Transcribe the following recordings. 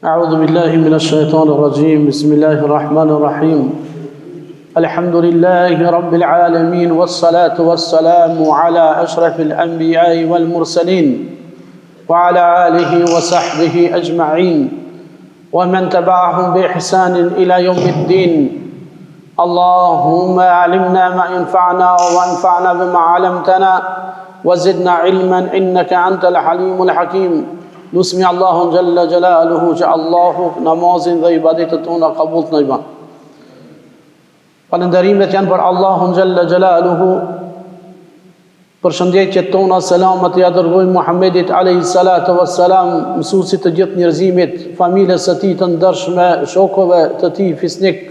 أعوذ بالله من الشيطان الرجيم بسم الله الرحمن الرحيم الحمد لله رب العالمين والصلاة والسلام على أشرف الأنبياء والمرسلين وعلى آله وصحبه أجمعين ومن تبعهم بإحسان إلى يوم الدين اللهم علمنا ما ينفعنا وانفعنا بما علمتنا وزدنا علما إنك أنت الحليم الحكيم نسمع الله جل جلاله që Allahu namazin dhe ibadetet tona qabul të na i ban. Falënderimet janë për Allahun Jalla Jalaluhu. Përshëndetjet tona, selamat ja dërgojmë Muhammedit alayhi salatu wassalam, mësuesit të gjithë njerëzimit, familjes së tij të ndershme, shokëve të tij fisnik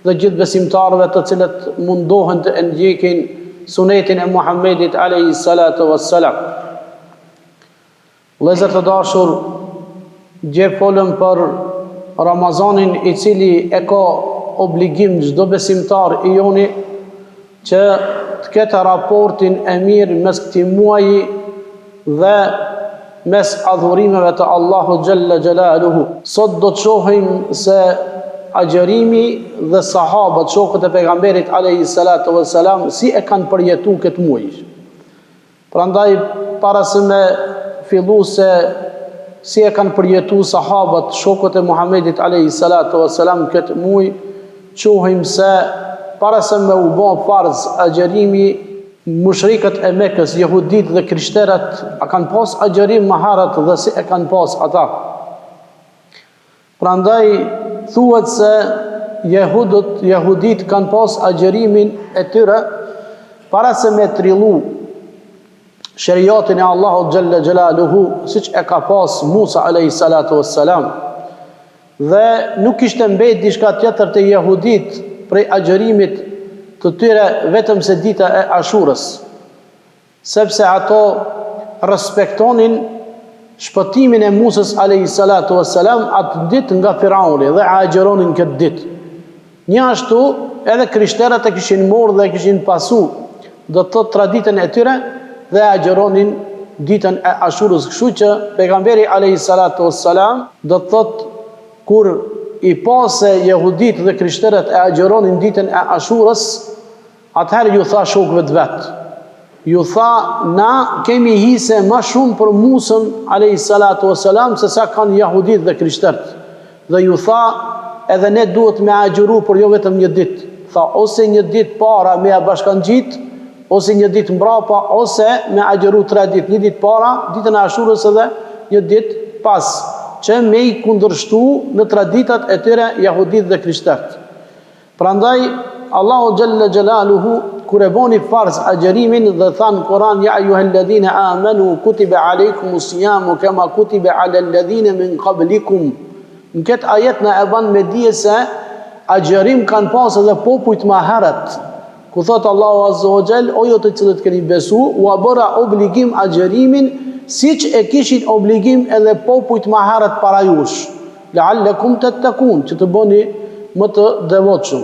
dhe gjithë besimtarëve të cilët mundohen të ndjekin sunetin e Muhammedit alayhi salatu wassalam. Vëllezër të dashur, gje folëm për Ramazanin i cili e ka obligim çdo besimtar i joni që të ketë raportin e mirë mes këtij muaji dhe mes adhurimeve të Allahu Jalla Jalaluhu. Sot do të shohim se agjerimi dhe sahabët, shokët e pejgamberit alayhi salatu wassalam, si e kanë përjetuar këtë muaj. Prandaj para se me fillu se si e kanë përjetu sahabët, shokët e Muhammedit alayhi salatu wassalam këtë muaj, qohim se para se me u bë farz agjerimi, mushrikët e Mekës, jehudit dhe krishterët, a kanë pas agjerim më herët dhe si e kanë pas ata. Prandaj thuhet se jehudit kanë pas agjerimin e tyre para se me trillu shariatin e Allahut Jalla Jalaluhu, siç e ka pas Musa alayhi salatu wassalam. Dhe nuk kishte mbet diçka tjetër te jehudit prej agjerimit të tyre vetëm se dita e Ashurës, sepse ato respektonin shpëtimin e Musës alayhi salatu wassalam atë ditë nga Firauni dhe agjeronin këtë ditë. Njashtu edhe krishterët e kishin marrë dhe kishin pasu do të thotë traditën e tyre dhe agjeronin ditën e Ashurës, kështu që pejgamberi alayhi salatu wassalam do të thotë kur i pa se jehudit dhe krishterët e agjeronin ditën e Ashurës, atëherë ju tha shokëve të vet. Ju tha, na kemi hise më shumë për Musën alayhi salatu wassalam se sa kanë jehudit dhe krishterët. Dhe ju tha, edhe ne duhet me agjeru për jo vetëm një ditë. Tha, ose një ditë para me ja bashkangjit, ose një ditë mbrapa, ose me agjeru 3 ditë, një ditë para, ditën e Ashurës edhe një ditë pas, që me i kundërshtu në traditat e tyre jehudit dhe krishterët. Prandaj Allahu Jalla Jalaluhu kur e boni farz agjerimin dhe than Kur'an, ja ayyuhalladhina amanu kutiba alaykumus siyamu kama kutiba alal ladhina min qablikum. Në këtë ajet na e ban me dije se agjerim kanë pas edhe popujt më herët. Ku thot Allahu Azza wa Jall, o ju të cilët keni besu, u bëra obligim agjerimin siç e kishin obligim edhe popujt më herët para jush, la'allakum tattaqun, që të bëni më të devotshëm.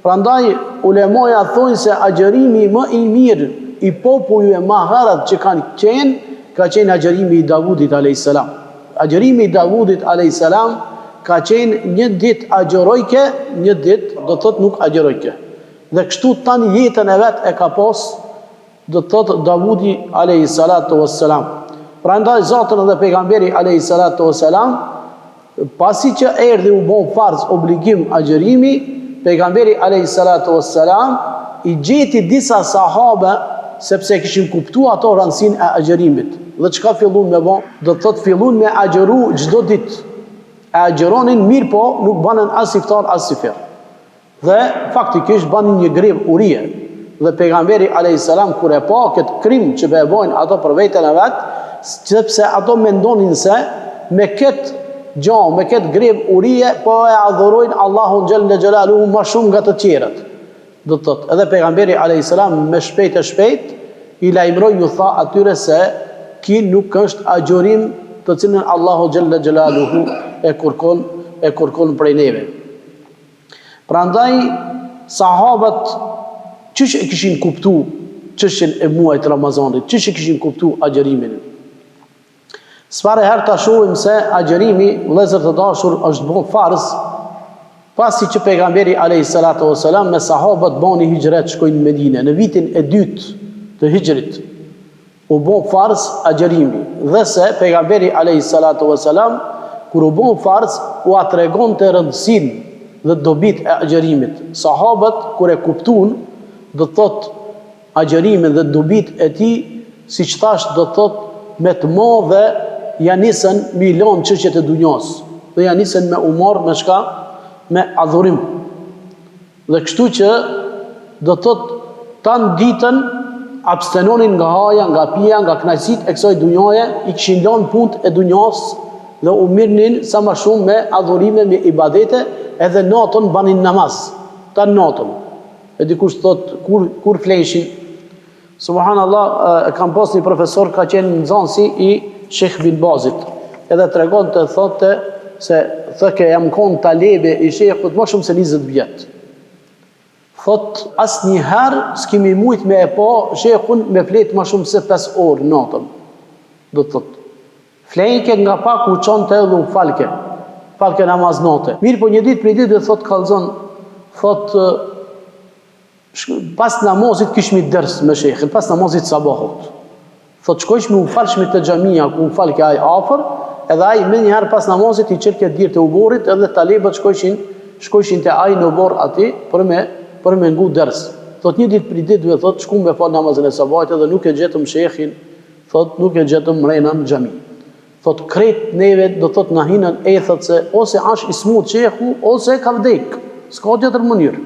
Prandaj ulemoja thonë se agjerimi më i mirë i popujve më herët që kanë qenë, ka qenë agjerimi i Davudit alayhis salam. Agjerimi i Davudit alayhis salam ka qenë një ditë agjerojke, një ditë do thotë nuk agjerojke. Dhe kështu tani jetën e vet e ka pas, do të thotë Davudi alayhi salatu wassalam. Prandaj Zoti dhe pejgamberi alayhi salatu wassalam, pasi që erdhi u bë farz obligim agjerimi, pejgamberi alayhi salatu wassalam i gjeti disa sahabe sepse kishin kuptuar ato rëndësinë e agjerimit. Dhe çka fillun me bë? Do të thotë fillun me agjeru çdo ditë. E agjeronin mirë, po nuk banen as iftar as sifir. Dhe faktikisht banin një grev urie. Dhe pejgamberi alayhis salam kur e pa këtë krim që e bojnë ato për veten e vet, sepse ato mendonin se me këtë gjë, me këtë grev urie po e adhurojnë Allahun Jalla Jalaluhu më shumë nga të tjerët. Do të thotë, edhe pejgamberi alayhis salam me shpejt i lajmëroi, ju tha atyre se ki nuk është agjerim të cilën Allahu Jalla Jalaluhu e kërkon prej neve. Prandaj sahabët çish e kishin kuptu çështjen e muajit Ramazanit, çish e kishin kuptu agjerimin. Sfare herë ta shohim se agjerimi, vëllezër të dashur, është bën farz pasi që pejgamberi alayhis salatu wassalam me sahabët bani hijret, shkojnë në Medinë në vitin e dytë të hijrit. U bën farz agjerimi, dhe se pejgamberi alayhis salatu wassalam kur u bën farz u tregonte rëndësinë dhe dobit e agjerimit. Sahabët kur e kuptuan, do thot agjerimin dhe dobit e tij, siç thash, do thot me të madhe ja nisën me lënë çështjet e dunjos dhe ja nisën me umar me shka, me adhurim. Dhe kështu që do thot tan ditën abstenonin nga haja, nga pija, nga kënaqësitë e kësaj dunjaje, i kishin lënë punët e dunjos dhe u mirnin sa më shumë me adhurime, me ibadete, edhe natën banin namaz. Tan natën. E dikush thot kur fleshin. Subhanallah, kam pas një profesor ka qenë nxënësi i Sheikh bin Bazit. Edhe tregonte, thotë se thëke jam kon talebe i Sheikhut më shumë se 20 vjet. Thot asnjëherë s'kemi mujt me e pa Sheikhun me flet më shumë se 5 orë natën. Do thot flejke nga pak u çonte edhe u falke namaz natë. Mirë, po një ditë për ditë thot kallzon, thot pas namazit kishmi ders me Sheikhin, pas namazit sabahut. Thot shkojshmi u falshmi të xhamia ku u falke ai afër, edhe ai më njëherë pas namazit i çelke dirë të uborit, edhe talebët shkojshin te ai në ubor aty për me ngu ders. Thot një ditë për ditë thot shkum me fal namazin e sabahit edhe nuk e gjetëm Sheikhin, thot nuk e gjetëm mrena në xhami. Thot kret neve do thot na hinën thot se ose ash i smut Sheikhu ose ka vdek. S'ka tjetër mënyrë.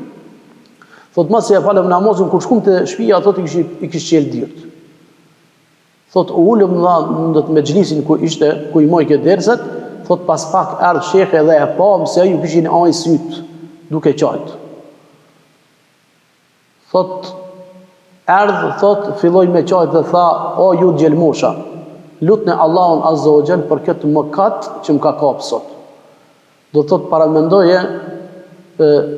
Thot mos e falëm namazin kur shkum te shtëpia, thot i kish qel dirt. Thot u ulëm në mexhlisin ku i mojke derset, thot pas pak erdh Sheikhi dhe e pa se ai u kishin ai syt duke qajt. Thot erdh, thot filloi me qajt dhe tha, o ju gjelmosha, lutni Allahun azza wa jall për këtë mëkat që më ka kap sot. Do thot paramendoje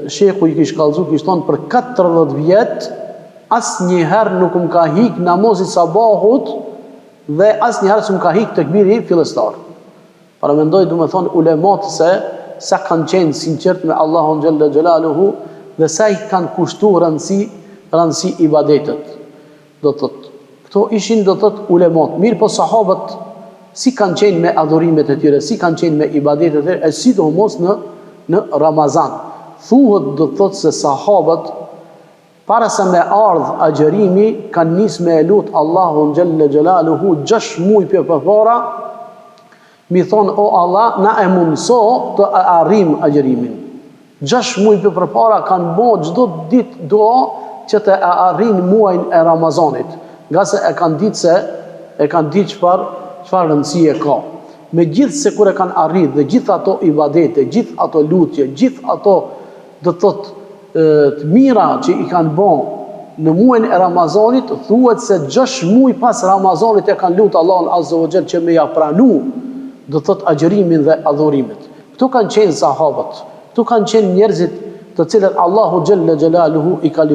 Sheikhu i kish kallzu, kish thonë për 14 vjet asnjëherë nuk më ka hik namazit sabahut dhe asnjëherë s'm ka hik tekbiri fillestar. Paramendoj, du me thonë ulemat se sa kanë qenë sinqert me Allahun xhalla xjalaluhu dhe sa i kanë kushtu rëndësi ibadetet. Do thot këto ishin do thot ulemat. Mirë, po sahabët si kanë qenë me adhurimet e tyre, si kanë qenë me ibadetet e tyre, e sidomos në Ramazan. Thuhet do thot se sahabët para se me ardh agjerimi kanë nis me lut Allahun xhalla xjalaluhu 6 muaj për para, mi thonë o Allah na e mundso të arrim agjerimin. 6 muaj për para kanë bërë çdo ditë dua që të arrin muajin e Ramazanit, nga se e kanë ditë çfarë rëndësie ka. Me gjithë se kur e kanë arrit dhe gjithë ato ibadete, gjithë ato lutje, gjithë ato do thot të mira që i kanë bën në muajin e Ramazanit, thuhet se 6 muaj pas Ramazanit e kanë lutur Allahun azza wa jall që me ja pranu do thot agjerimin dhe adhurimet. Këto kanë qenë sahabët, këto kanë qenë njerëzit të cilët Allahu xhalla xjalaluhu i ka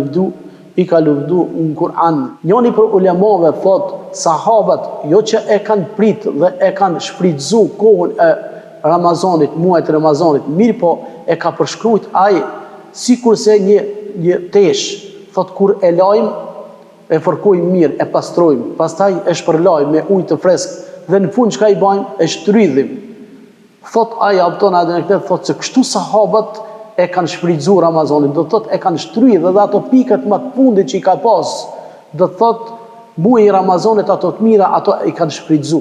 lëvdu në Kur'an. Njëri për ulemave thot sahabët jo që e kanë prit dhe e kanë shfrytzu kohën e Ramazanit, muajit e Ramazanit, mirë po e ka përshkruajt ai sikurse një tesh, thot kur e lajm e fërkojmë mirë, e pastrojmë, pastaj e shpërlajmë me ujë të freskët dhe në fund çka i bëjmë, e shtrydhim. Thot ai auton atë në këtë, thot se kështu sahabët e kanë shfrytzu Ramazanin, do thot e kanë shtrydhë dhe ato pikët më të fundit që i ka pas, do thot muaji i Ramazanit ato të mira, ato i kanë shfrytzu.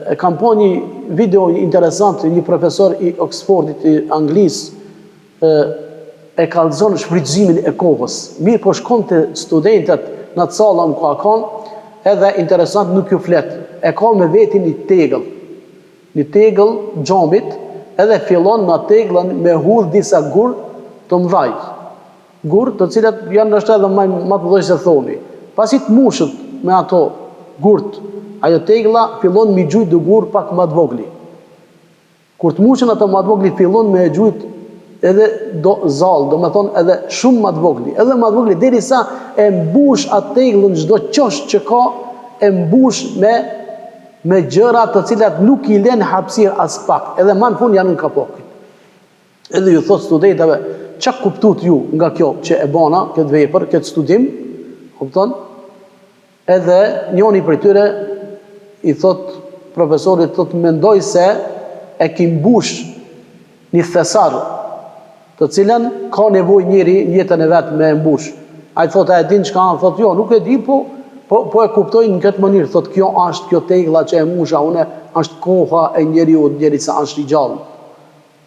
E kam pa një video interesant, një profesor i Oxfordit i Anglisë e kallzon shfrytëzimin e kohës. Mirë, po shkon te studentët në atë sallën ku kanë, edhe interesant nuk ju flet. E ka me veti një tegëll xhamit, edhe fillon në tegëllën me hudh disa gur të mëdhaj. Gur të cilat janë ndoshta edhe më të vështirë se thoni. Pasi të mushët me ato gurt, ajo tegla fillon me gjujt dë gur pak më të vogli. Kur të mushën ato më të vogli fillon me gjujt edhe do zall, do me thonë edhe shumë më të vogli. Edhe më të vogli derisa e mbush atë teglën çdo qosh që ka, e mbush me gjëra të cilat nuk i lën hapësirë as pak, edhe më në fund janë në kapokit. Edhe ju thot studentëve, çka kuptuat ju nga kjo që e bona, këtë vepër, këtë studim, kupton? Edhe njëri prej tyre i thot profesorit, thot mendoj se e ki mbush një thesar, të cilën ka nevojë njëri në jetën e vet me mbush. Ai thot a e din çka, thot jo, nuk e di, po e kuptoj në këtë mënyrë, thot kjo është kjo tegla që e musha une, është koha e njeriu derisa është i gjallë.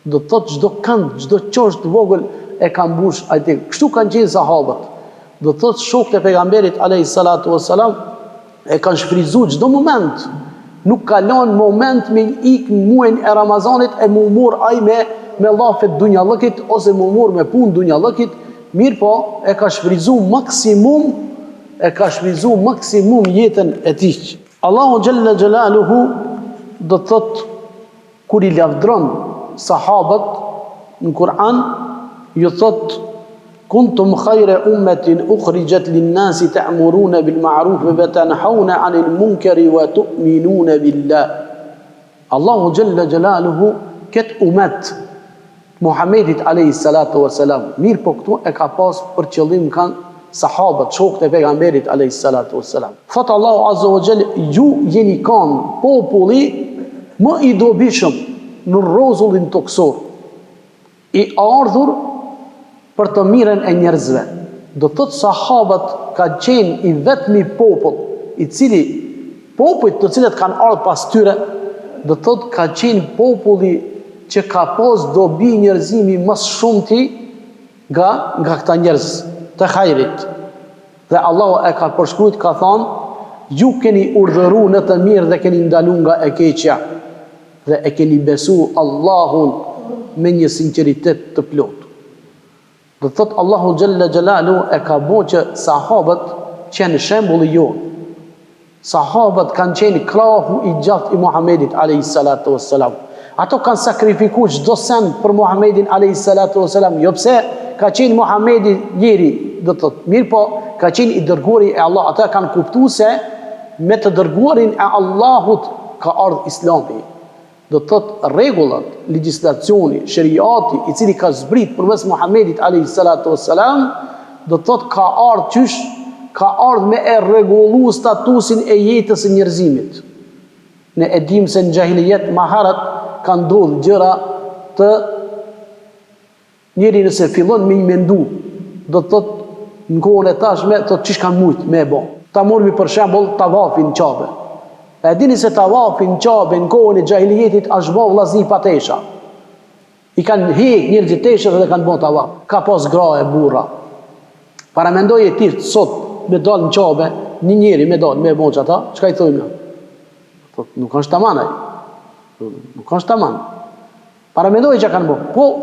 Do të thot çdo kënd, çdo çosh të vogël e ka mbush ai tegl. Kështu kanë qenë sahabët. Do të thot shokët e pejgamberit alayhis salatu wassalam e kanë shfryzuar çdo moment. Nuk ka lënë moment me ik në muajin e Ramazanit e më umur ai me llafet dunjallëkit ose më umur me punë dunjallëkit, mirë po e ka shfryzuar maksimum jetën e tij. Allahu xhalla xjalaluhu do të thot kur i lavdron sahabët në Kur'an, ju thot kuntum khayra ummatin ukhrijat lin-nasi ta'muruna bil ma'ruf wa tanhauna 'anil munkari wa tu'minuna billah. Allahu xhalla xjalaluhu ket umat Muhammedit alayhis salatu wassalam. Mirë po këtu e ka pas për qëllim kanë sahabët, shokët e pejgamberit alayhis salatu wassalam. Thot Allahu azza wa jall, ju jeni kanë populli më i dobishëm në rrozullin toksor, i ardhur për të mirën e njerëzve. Do thot sahabët kanë qenë i vetmi popull i cili popujt të cilët kanë ardhur pas tyre, do thot ka qenë populli që ka pas dobi njerëzimi më shumëti nga këta njerëz të hajrit. Dhe Allahu e ka përshkruajtur, ka thonë, ju keni urdhëruar në të mirë dhe keni ndaluar nga e keqja dhe e keni besu Allahun me një sinqeritet të plotë. Do thot Allahu xhalla xjalalu e ka bëu që sahabët qenë shembulli jo. Sahabët kanë qenë krahu i gjatë i Muhamedit alayhis salatu wassalam. Ato kanë sakrifikuar çdo sen për Muhamedin alayhis salatu wassalam, jo pse ka qenë Muhamedi njeri, do të thot, mirë po ka qenë i dërguari e Allah. Ata kanë kuptuar se me të dërguarin e Allahut ka ardhur Islami. Do të thot rregullat, legjislacioni, shariati i cili ka zbrit përmes Muhamedit alayhis salatu wassalam, do të thot ka ardhur qysh, ka ardhur me e rregullu statusin e jetës së njerëzimit. Ne e dim se në xahilijet maharat kanë ndodhur gjëra të njëri nëse fillon me i mendu, do të thot në kohën e tashme, thot çish kanë mujt me e bo. Ta mormi për shembull tavafin në Qabe. E dini se tavafin në Qabe në kohën e xahilijetit është bë vllazni pa tesha. I kanë hek njerëzit teshat dhe kanë bën tavaf. Ka pas gra e burra. Para mendoje ti sot me dal në Qabe, një njeri me dal me e bën ata, çka i thojmë? Thot nuk është tamam ai. Nuk është tamam. Para mendoje që kanë bën.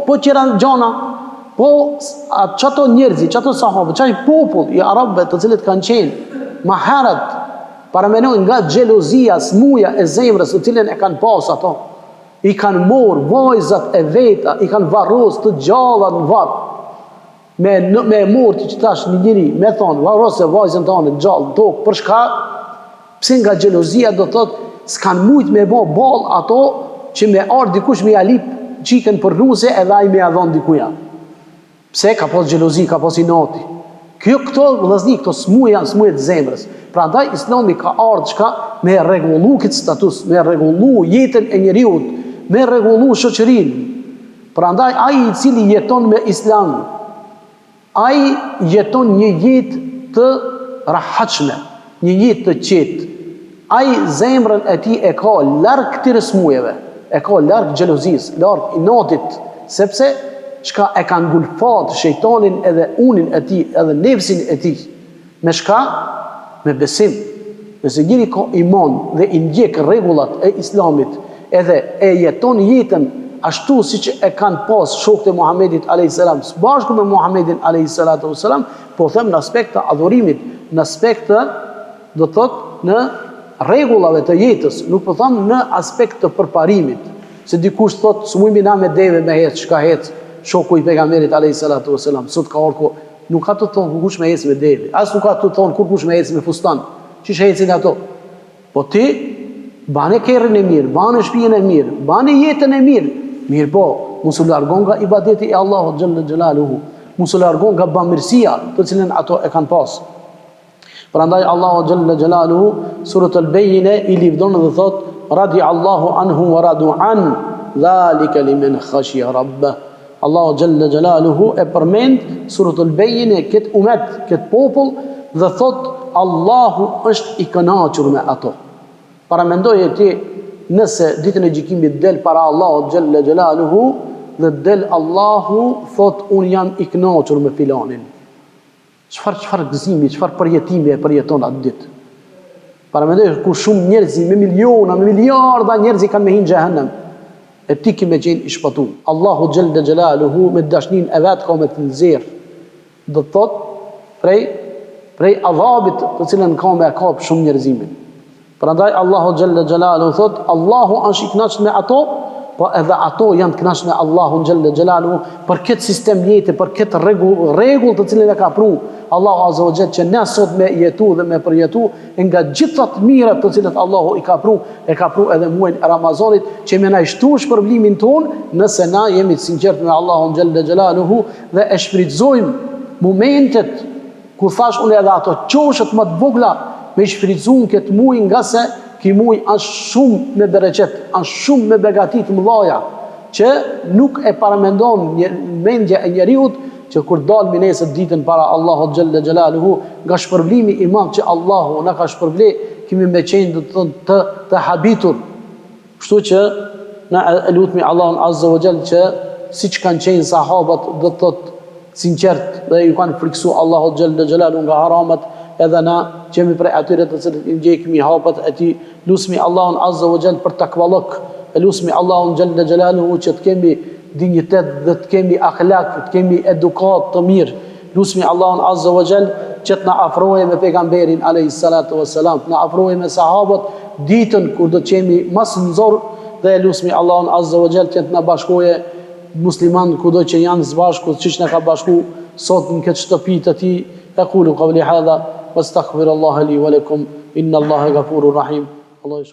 Po qëra gjona, po çato njerëzi, çato sahabë, çaj popull i arabëve të cilët kanë qenë maharat, para mendoje nga xhelozia, smuja e zemrës të cilën e kanë pas ato. I kanë morë vajzat e veta, i kanë varros të gjalla në varr. Me morti që tash një njëri, me thonë, varrose vajzën tonë gjallë në tokë, për shka, pse nga xhelozia do thotë, s'kan mujt me bo ball ato që me ardh dikush me ja lip qikën për rruse edhe ai me ja dhon dikuja. Pse ka pas xhelozi, ka pas inati. Këto vëllazni, këto smuja të zemrës. Prandaj Islami ka ardhur çka me rregullu këtë status, me rregullu jetën e njeriu, me rregullu shoqërinë. Prandaj ai i cili jeton me Islam, ai jeton një jetë të rahatshme, një jetë të qetë. Ai zemrën e tij e ka larg këtyre smujeve, e ka larg xhelozisë, larg inatit, sepse çka e ka ngulfat shejtanin edhe unin e tij, edhe nefsin e tij. Me çka? Me besim. Nëse njëri ka iman dhe i ndjek rregullat e Islamit, edhe e jeton jetën ashtu siç e kanë pas shokët e Muhamedit alayhis salam, së bashku me Muhamedin alayhis salatu wassalam, po them në aspekt të adhurimit, në aspekt të, do të thotë, në rregullave të jetës, nuk po them në aspekt të përparimit. Se dikush thotë, smujmi na me deve me hec, çka hec shoku i pejgamberit alayhis salatu wassalam, sot ka orko, nuk ka të thonë kush me hec me deve, as nuk ka të thonë kush me hec me fustan. Çish hecin ato? Po ti bane kerrin e mirë, bane shtëpinë e mirë, bane jetën e mirë. Mirë po, mos u largon nga ibadeti e Allahut xhalla xhelaluhu, mos u largon nga bamirësia të cilën ato e kanë pas. Prandaj Allahu xhalla xhelaluhu surat al-Bayyina i livdon dhe thot radi Allahu anhum wa radu an dhalika liman khashiya rabbah. Allahu xhalla xhelaluhu e përmend surat al-Bayyina këtë umet, këtë popull dhe thot Allahu është i kënaqur me ato. Para mendoje ti nëse ditën e gjykimit del para Allahu xhalla xhelaluhu dhe del Allahu thot unë jam i kënaqur me filanin. Çfarë gëzimi, çfarë përjetimi e përjeton atë ditë. Para mendoje ku shumë njerëz me miliona, me miliarda njerëz kanë me hinë xhehenem. E ti ki me qenë i shpëtuar. Allahu xhalla xhelaluhu me dashnin e vet ka me të nxjerr. Do të thot prej adhabit të cilën ka me kap shumë njerëzimin. Prandaj Allahu xhalla xhelaluhu thot Allahu është i kënaqur me ato, po edhe ato janë të kënaqur me Allahun xhalla xhelaluhu për këtë sistem jete, për këtë rregull të cilën e ka pru Allahu azza wa jalla që ne sot me jetu dhe me përjetu nga gjitha të mirat të cilat Allahu e ka pru edhe muajin e Ramazanit që me na i shtu shpërblimin ton nëse na jemi të sinqert me Allahun xhalla xhelaluhu dhe e shfrytëzojmë momentet ku thash unë edhe ato qoshët më të vogla me shfrytëzuar këtë muaj nga se ky muaj është shumë me bereqet, është shumë me begati të mëdha që nuk e paramendon mendja e njeriut që kur dalmi nesër ditën para Allahut xhalla xhelaluhu nga shpërblimi i madh që Allahu na ka shpërble, kemi me qenë të habitur. Kështu që na lutmi Allahun azza wa jall që siç kanë qenë sahabat do të thotë sinqert dhe ju kanë friksu Allahut xhalla xhelaluhu nga haramat, edhe na qemi prej atyre të cilët i ndjekmi hapat e ti, lusmi Allahun azza wa jall për takvallok, lusmi Allahun xhalla xhelaluhu që të kemi dignitet dhe të kemi akhlak, të kemi edukat të mirë. Lusmi Allahun azza wa jall që të na afroje me pejgamberin alayhis salatu wassalam, të na afroje me sahabët ditën kur do të qemi mas nxorr, dhe lusmi Allahun azza wa jall që të na bashkoje musliman kudo që janë së bashku, siç na ka bashku sot në këtë shtëpi të tij. أقول قولي هذا واستغفر الله لي ولكم إن الله غفور رحيم. الله